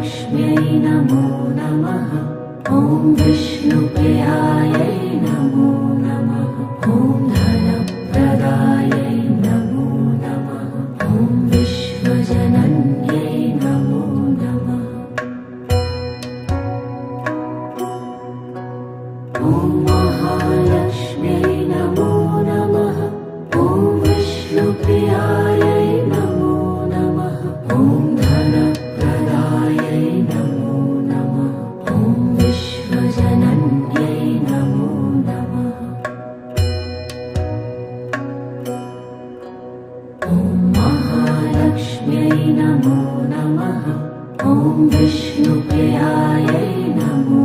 महालक्ष्म्यै नमो नमः। ॐ विष्णुप्रियायै नमो नमः। ॐ धनप्रदायै नमो नमः। ॐ विश्वजनन्यै नमो नमः। ॐ महालक्ष्म्यै नमो नमः। ॐ विष्णुप्रियायै नमो नमः। ॐ धनप्रदायै नमो नमः। ॐ विश्वजनन्यै नमो नमः। ॐ महालक्ष्म्यै नमो नमः। ॐ विष्णुप्रियायै नमो